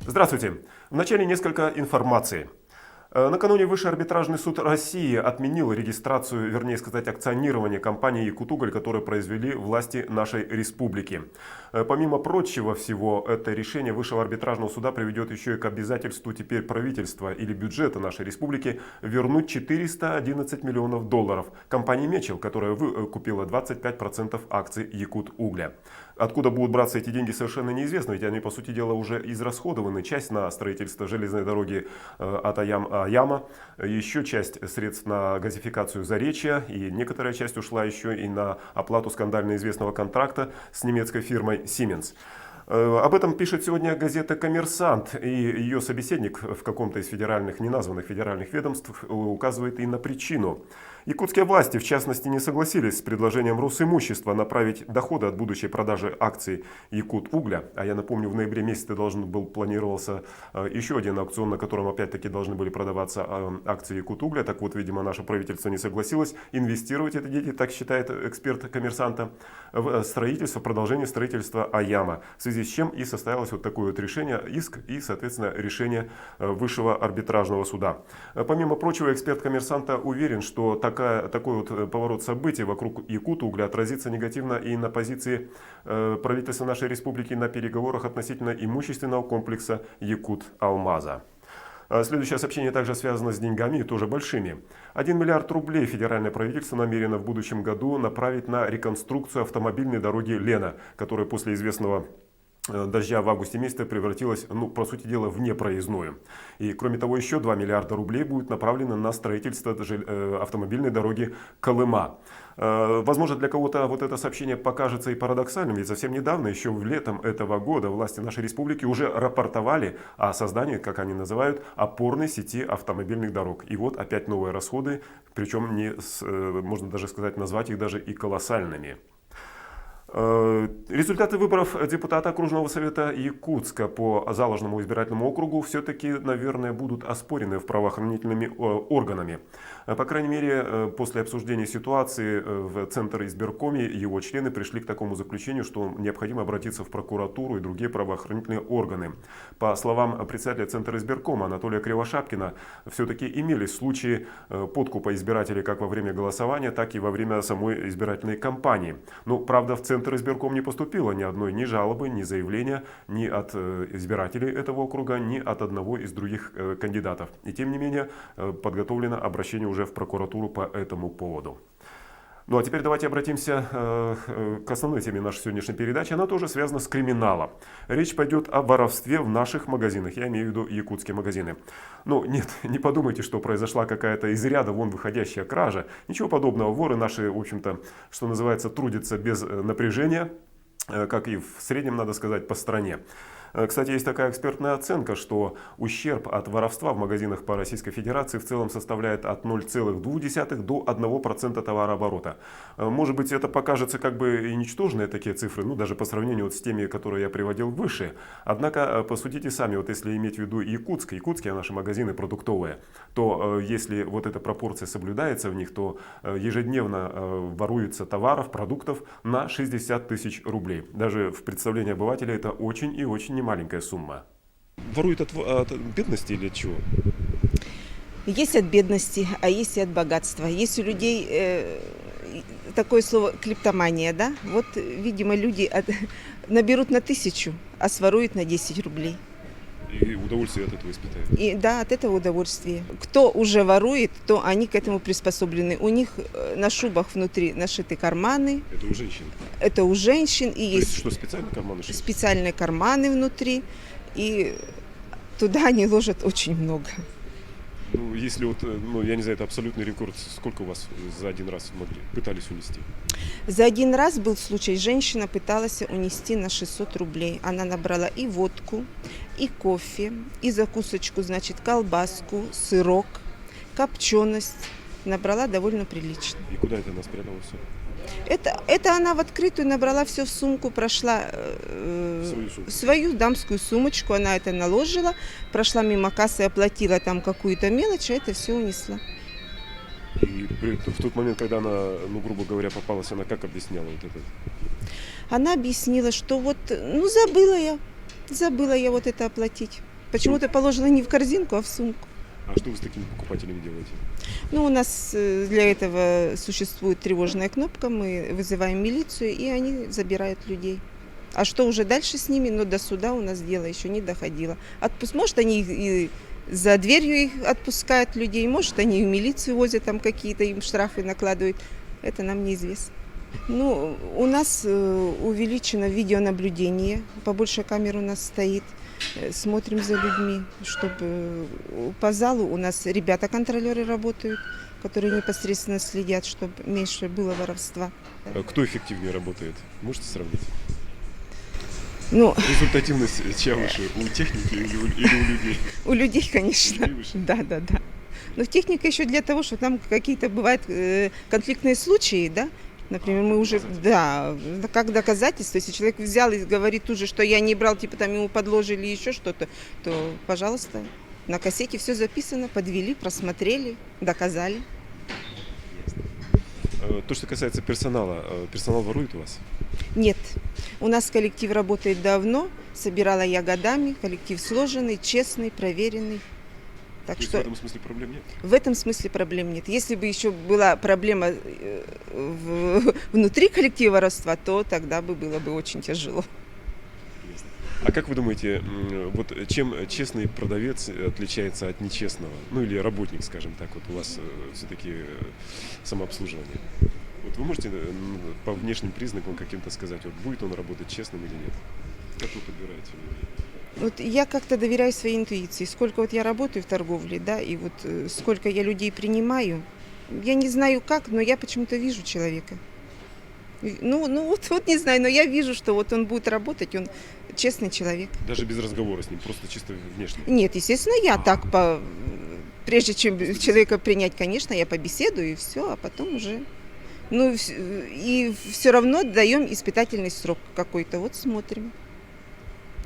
Здравствуйте. Вначале несколько информации. Накануне Высший арбитражный суд России отменил регистрацию, вернее сказать, акционирование компании «Якутуголь», которую произвели власти нашей республики. Помимо прочего всего, это решение Высшего арбитражного суда приведет еще и к обязательству теперь правительства или бюджета нашей республики вернуть 411 миллионов долларов компании «Мечел», которая купила 25% акций «Якутугля». Откуда будут браться эти деньги, совершенно неизвестно, ведь они, по сути дела, уже израсходованы. Часть на строительство железной дороги от Аяма, еще часть средств на газификацию Заречья, и некоторая часть ушла еще и на оплату скандально известного контракта с немецкой фирмой Siemens. Об этом пишет сегодня газета «Коммерсант», и ее собеседник в каком-то из федеральных, неназванных федеральных ведомств указывает и на причину. Якутские власти, в частности, не согласились с предложением Росимущества направить доходы от будущей продажи акций Якутугля. А я напомню, в ноябре месяце планировался еще один аукцион, на котором опять-таки должны были продаваться акции Якутугля. Так вот, видимо, наше правительство не согласилось инвестировать эти деньги, так считает эксперт «Коммерсанта», в строительство, продолжение строительства Аяма. В связи с чем и состоялось вот такое вот решение, иск и, соответственно, решение Высшего арбитражного суда. Помимо прочего, эксперт «Коммерсанта» уверен, что такой вот поворот событий вокруг Якутугля отразится негативно и на позиции правительства нашей республики на переговорах относительно имущественного комплекса Якут-Алмаза. Следующее сообщение также связано с деньгами, и тоже большими. 1 миллиард рублей федеральное правительство намерено в будущем году направить на реконструкцию автомобильной дороги Лена, которая после известного дождя в августе месяце превратилась, по сути дела, в непроездную. И кроме того, еще 2 миллиарда рублей будет направлено на строительство автомобильной дороги Колыма. Возможно, для кого-то вот это сообщение покажется и парадоксальным, ведь совсем недавно, еще летом этого года, власти нашей республики уже рапортовали о создании, как они называют, опорной сети автомобильных дорог. И вот опять новые расходы, причем можно даже сказать, назвать их даже и колоссальными. Результаты выборов депутата окружного совета Якутска по Заложному избирательному округу все-таки, наверное, будут оспорены в правоохранительными органами. По крайней мере, после обсуждения ситуации в Центр избиркоме его члены пришли к такому заключению, что необходимо обратиться в прокуратуру и другие правоохранительные органы. По словам председателя Центра избиркома Анатолия Кривошапкина, все-таки имелись случаи подкупа избирателей как во время голосования, так и во время самой избирательной кампании. Но, правда, в Центр избирком не поступило ни одной ни жалобы, ни заявления ни от избирателей этого округа, ни от одного из других кандидатов. И тем не менее подготовлено обращение уже в прокуратуру по этому поводу. Ну а теперь давайте обратимся к основной теме нашей сегодняшней передачи. Она тоже связана с криминалом. Речь пойдет о воровстве в наших магазинах. Я имею в виду якутские магазины. Ну нет, не подумайте, что произошла какая-то из ряда вон выходящая кража. Ничего подобного. Воры наши, в общем-то, что называется, трудятся без напряжения, как и в среднем, надо сказать, по стране. Кстати, есть такая экспертная оценка, что ущерб от воровства в магазинах по Российской Федерации в целом составляет от 0,2 до 1% товарооборота. Может быть, это покажется как бы и ничтожные такие цифры, даже по сравнению вот с теми, которые я приводил выше. Однако, посудите сами, вот если иметь в виду якутские наши магазины продуктовые, то если вот эта пропорция соблюдается в них, то ежедневно воруется товаров, продуктов на 60 тысяч рублей. Даже в представлении обывателя это очень и очень немаленькая сумма. Воруют от бедности или от чего? Есть от бедности, а есть и от богатства. Есть у людей такое слово клептомания, да? Вот, видимо, люди наберут на 1000, а своруют на 10 рублей. И удовольствие от этого испытают. И да, от этого удовольствие. Кто уже ворует, то они к этому приспособлены. У них на шубах внутри нашиты карманы. Это у женщин? Это у женщин. И то есть что, специальные карманы? Специальные карманы внутри. И туда они ложат очень много. Если вот, я не знаю, это абсолютный рекорд, сколько у вас за один раз пытались унести? За один раз был случай, женщина пыталась унести на 600 рублей. Она набрала и водку, и кофе, и закусочку, значит, колбаску, сырок, копченость. Набрала довольно прилично. И куда это она спрятала все? Это она в открытую набрала все в сумку, прошла свою дамскую сумочку, она это наложила, прошла мимо кассы, оплатила там какую-то мелочь, а это все унесла. И в тот момент, когда она, грубо говоря, попалась, она как объясняла вот это? Она объяснила, что забыла я вот это оплатить. почему-то положила не в корзинку, а в сумку. А что вы с такими покупателями делаете? Ну, у нас для этого существует тревожная кнопка, мы вызываем милицию, и они забирают людей. А что уже дальше с ними, но до суда у нас дело еще не доходило. Может, они и за дверью их отпускают людей, может, они и в милицию возят, там какие-то им штрафы накладывают. Это нам неизвестно. Ну, у нас увеличено видеонаблюдение, побольше камер у нас стоит. Смотрим за людьми, чтобы по залу у нас ребята-контролеры работают, которые непосредственно следят, чтобы меньше было воровства. Кто эффективнее работает? Можете сравнить? Ну, Результативность чья выше? У техники или у людей? у людей, конечно. Людей выше? Да. Но техника еще для того, что там какие-то бывают конфликтные случаи, да? Например, мы уже, да, как доказательство, если человек взял и говорит тут же, что я не брал, типа там ему подложили еще что-то, то, пожалуйста, на кассете все записано, подвели, просмотрели, доказали. То, что касается персонала, персонал ворует у вас? Нет, у нас коллектив работает давно, собирала я годами, коллектив сложенный, честный, проверенный. Так То есть что в этом смысле проблем нет? в этом смысле проблем нет. Если бы еще была проблема внутри коллектива воровства, то тогда бы было бы очень тяжело. А как вы думаете, вот чем честный продавец отличается от нечестного? Ну или работник, скажем так, вот у вас все-таки самообслуживание. Вот вы можете по внешним признакам каким-то сказать, вот будет он работать честным или нет? Как вы подбираете людей? Вот я как-то доверяю своей интуиции. Сколько вот я работаю в торговле, да, и вот сколько я людей принимаю, я не знаю как, но я почему-то вижу человека. Вот не знаю, но я вижу, что вот он будет работать, он честный человек. Даже без разговора с ним, просто чисто внешне? Нет, естественно, я так прежде чем человека принять, конечно, я побеседую и все, а потом уже. Ну и все равно даем испытательный срок какой-то, вот смотрим.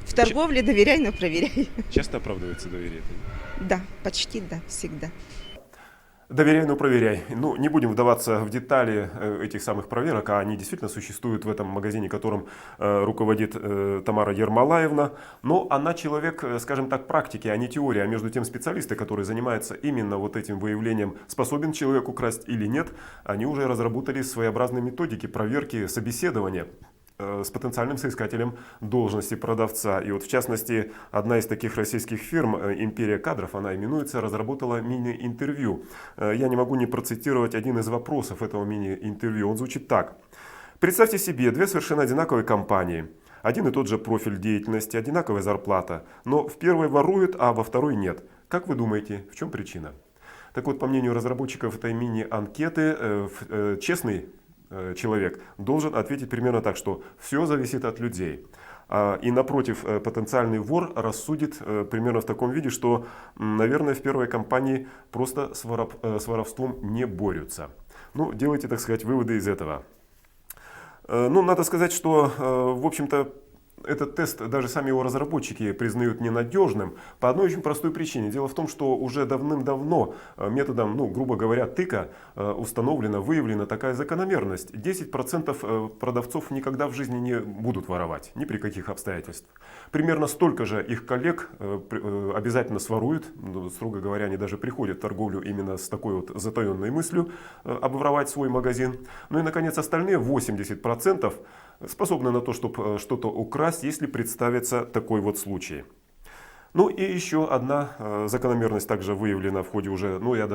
В торговле доверяй, но проверяй. Часто оправдывается доверие? Да, почти да, всегда. Доверяй, но проверяй. Ну, не будем вдаваться в детали этих самых проверок, а они действительно существуют в этом магазине, которым руководит Тамара Ермолаевна. Но она человек, скажем так, практики, а не теории. А между тем специалисты, которые занимаются именно вот этим выявлением, способен человек украсть или нет, они уже разработали своеобразные методики проверки собеседования с потенциальным соискателем должности продавца. И вот в частности, одна из таких российских фирм, «Империя кадров», она именуется, разработала мини-интервью. Я не могу не процитировать один из вопросов этого мини-интервью. Он звучит так. Представьте себе две совершенно одинаковые компании. Один и тот же профиль деятельности, одинаковая зарплата. Но в первой воруют, а во второй нет. Как вы думаете, в чем причина? Так вот, по мнению разработчиков этой мини-анкеты, честный человек должен ответить примерно так, что все зависит от людей. И напротив, потенциальный вор рассудит примерно в таком виде, что, наверное, в первой компании просто с воровством не борются. Ну, делайте, так сказать, выводы из этого. Ну, надо сказать, что, в общем-то, этот тест даже сами его разработчики признают ненадежным по одной очень простой причине. Дело в том, что уже давным-давно методом, грубо говоря, тыка установлена, выявлена такая закономерность. 10% продавцов никогда в жизни не будут воровать, ни при каких обстоятельствах. Примерно столько же их коллег обязательно своруют. Строго говоря, они даже приходят в торговлю именно с такой вот затаенной мыслью обворовать свой магазин. Ну и, наконец, остальные 80% способны на то, чтобы что-то украсть, если представится такой вот случай. Ну и еще одна закономерность также выявлена в ходе уже, я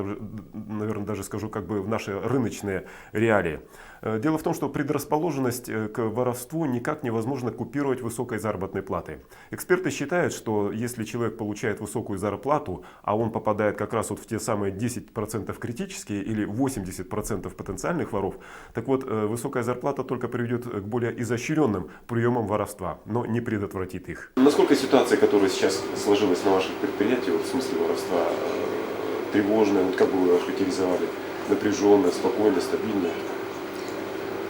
наверное, даже скажу, как бы в наши рыночные реалии. Дело в том, что предрасположенность к воровству никак невозможно купировать высокой заработной платой. Эксперты считают, что если человек получает высокую зарплату, а он попадает как раз вот в те самые 10% критические или 80% потенциальных воров, так вот, высокая зарплата только приведет к более изощренным приемам воровства, но не предотвратит их. Насколько ситуация, которая сейчас сложилась на ваших предприятиях, в смысле воровства, тревожная, вот как бы вы охарактеризовали, напряженная, спокойная, стабильная?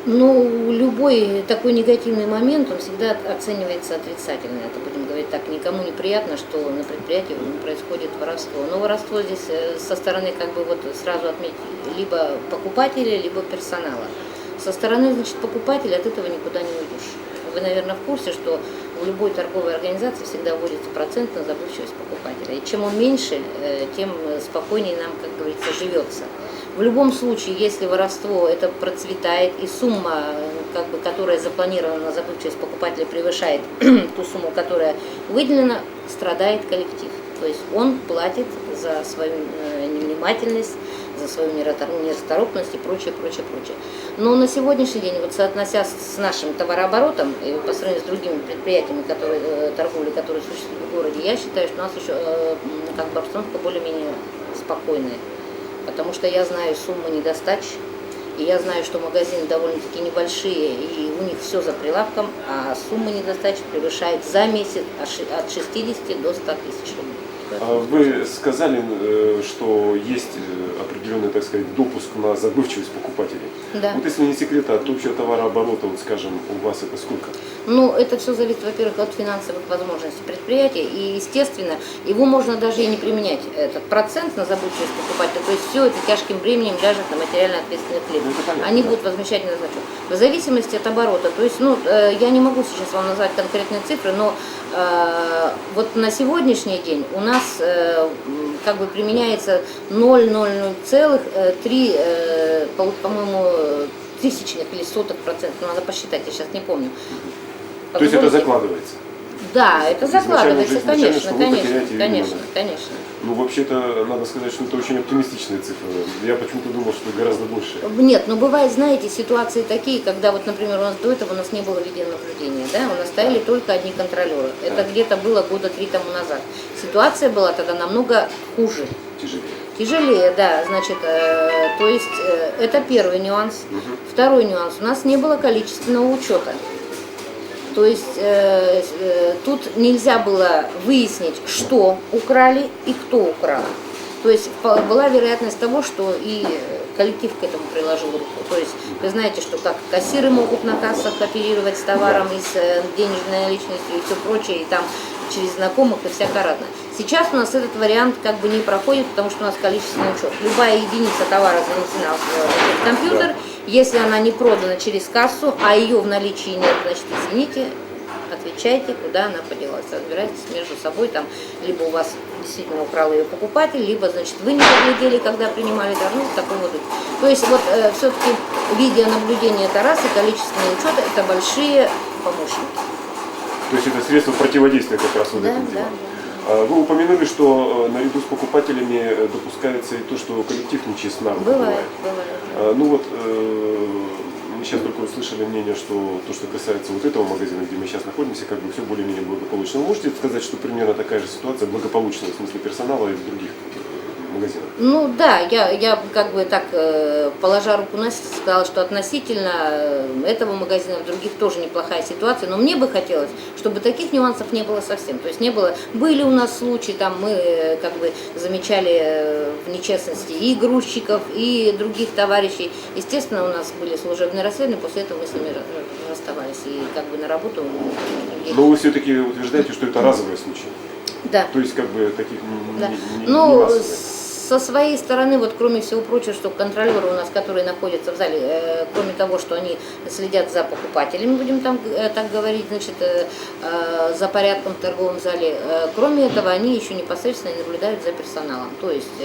Ну, любой такой негативный момент, он всегда оценивается отрицательно. Это, будем говорить так, никому неприятно, что на предприятии происходит воровство. Но воровство здесь со стороны, сразу отметить, либо покупателя, либо персонала. Со стороны, покупателя от этого никуда не уйдешь. Вы, наверное, в курсе, что в любой торговой организации всегда вводится процент на забывчивость покупателя. И чем он меньше, тем спокойнее нам, как говорится, живется. В любом случае, если воровство это процветает и сумма, как бы, которая запланирована на забывчивость покупателя, превышает ту сумму, которая выделена, страдает коллектив. То есть он платит за свою невнимательность, за свою нерасторопность и прочее, прочее, прочее. Но на сегодняшний день, вот соотнося с нашим товарооборотом и по сравнению с другими предприятиями, торговли, которые существуют в городе, я считаю, что у нас еще как бы обстановка более-менее спокойная. Потому что я знаю сумму недостач, и я знаю, что магазины довольно-таки небольшие, и у них все за прилавком, а сумма недостач превышает за месяц от 60 до 100 тысяч рублей. Вы сказали, что есть определенный, так сказать, допуск на забывчивость покупателей. Да. Вот если не секрет, от общего товарооборота, вот скажем, у вас это сколько? Ну, это все зависит, во-первых, от финансовых возможностей предприятия, и, естественно, его можно даже и не применять, этот процент на забывчивость покупателя, то есть все это тяжким бременем ляжет на материально ответственных лиц. Они будут возмещать на значок. В зависимости от оборота, то есть, ну, я не могу сейчас вам назвать конкретные цифры, но вот на сегодняшний день у нас как бы применяется 0,003, по-моему, тысячных или сотых процентов, надо посчитать, я сейчас не помню. То есть это закладывается? Да, это закладывается, конечно, что вы конечно, потеряете конечно, именно. конечно. Ну, вообще-то, надо сказать, что это очень оптимистичные цифры. Я почему-то думал, что гораздо больше. Нет, но бывает, знаете, ситуации такие, когда вот, например, до этого у нас не было видеонаблюдения, да, у нас стояли только одни контролеры. Это где-то было года 3 тому назад. Ситуация была тогда намного хуже. Тяжелее, да, значит, то есть это первый нюанс. Второй нюанс, у нас не было количественного учета. То есть тут нельзя было выяснить, что украли и кто украл. То есть была вероятность того, что и коллектив к этому приложил руку. То есть вы знаете, что как кассиры могут на кассах оперировать с товаром и с денежной наличностью и все прочее, и там через знакомых и всяко разно. Сейчас у нас этот вариант как бы не проходит, потому что у нас количественный учет. Любая единица товара занесена в компьютер, если она не продана через кассу, а ее в наличии нет, значит, извините, отвечайте, куда она поделась. Разбирайтесь между собой, там, либо у вас действительно украл ее покупатель, либо, значит, вы не доглядели, когда принимали товар, ну, такой вот. То есть вот все-таки видеонаблюдение это раз, и количественный учет это большие помощники. То есть это средство противодействия как раз вот этим делам. Вы упомянули, что наряду с покупателями допускается и то, что коллектив нечестно бывает. Ну вот, мы сейчас только услышали мнение, что то, что касается вот этого магазина, где мы сейчас находимся, как бы все более-менее благополучно. Вы можете сказать, что примерно такая же ситуация благополучная в смысле персонала и в других магазинах? Ну да, я как бы так, положа руку на сердце, сказала, что относительно этого магазина в других тоже неплохая ситуация, но мне бы хотелось, чтобы таких нюансов не было совсем. То есть не было, были у нас случаи, там мы как бы замечали в нечестности и грузчиков, и других товарищей. Естественно, у нас были служебные расследования, после этого мы с ними расставались и как бы на работу. Но вы все-таки утверждаете, что это разовые случаи? Да. То есть как бы таких да. не массовых. Со своей стороны, вот кроме всего прочего, что контролеры у нас, которые находятся в зале, кроме того, что они следят за покупателями, будем там так говорить, значит, за порядком в торговом зале, кроме этого, они еще непосредственно наблюдают за персоналом, то есть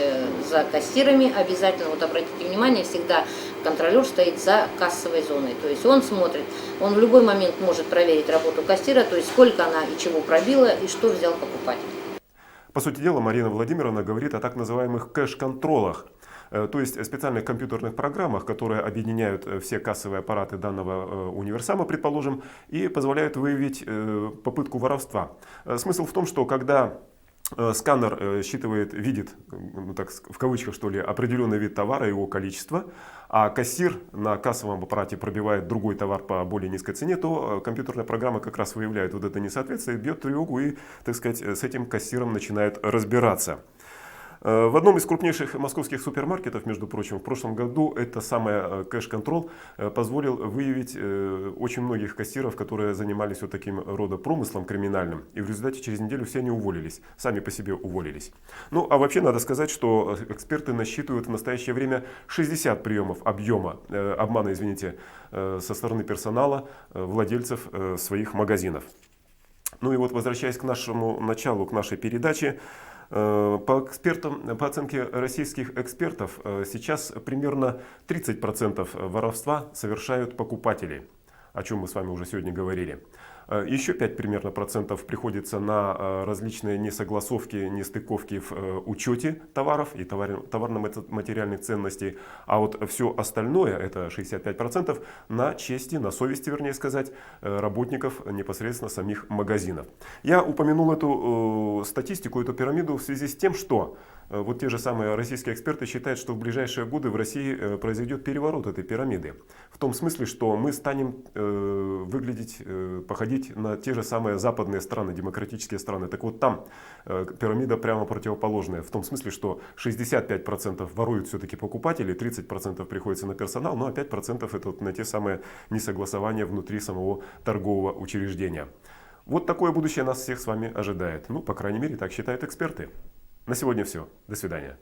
за кассирами обязательно, вот обратите внимание, всегда контролер стоит за кассовой зоной, то есть он смотрит, он в любой момент может проверить работу кассира, то есть сколько она и чего пробила, и что взял покупатель. По сути дела, Марина Владимировна говорит о так называемых кэш-контролах, то есть специальных компьютерных программах, которые объединяют все кассовые аппараты данного универсама, предположим, и позволяют выявить попытку воровства. Смысл в том, что когда сканер видит, ну, так, в кавычках что ли, определенный вид товара, его количество, а кассир на кассовом аппарате пробивает другой товар по более низкой цене, то компьютерная программа как раз выявляет вот это несоответствие, бьет тревогу и, так сказать, с этим кассиром начинает разбираться. В одном из крупнейших московских супермаркетов, между прочим, в прошлом году это самое кэш-контрол позволил выявить очень многих кассиров, которые занимались вот таким рода промыслом криминальным. И в результате через неделю все они уволились, сами по себе уволились. Ну а вообще надо сказать, что эксперты насчитывают в настоящее время 60 приемов обмана, со стороны персонала, владельцев своих магазинов. Ну и вот, возвращаясь к нашему началу, к нашей передаче, по оценке российских экспертов, сейчас примерно 30% воровства совершают покупатели, о чем мы с вами уже сегодня говорили. Еще 5 примерно процентов приходится на различные несогласовки, нестыковки в учете товаров и товарно-материальных ценностей. А вот все остальное, это 65%, на чести, на совести, вернее сказать, работников непосредственно самих магазинов. Я упомянул эту статистику, эту пирамиду в связи с тем, что вот те же самые российские эксперты считают, что в ближайшие годы в России произойдет переворот этой пирамиды. В том смысле, что мы станем походить на те же самые западные страны, демократические страны. Так вот там пирамида прямо противоположная. В том смысле, что 65% воруют все-таки покупатели, 30% приходится на персонал, ну а 5% это вот на те самые несогласования внутри самого торгового учреждения. Вот такое будущее нас всех с вами ожидает. Ну, по крайней мере, так считают эксперты. На сегодня все. До свидания.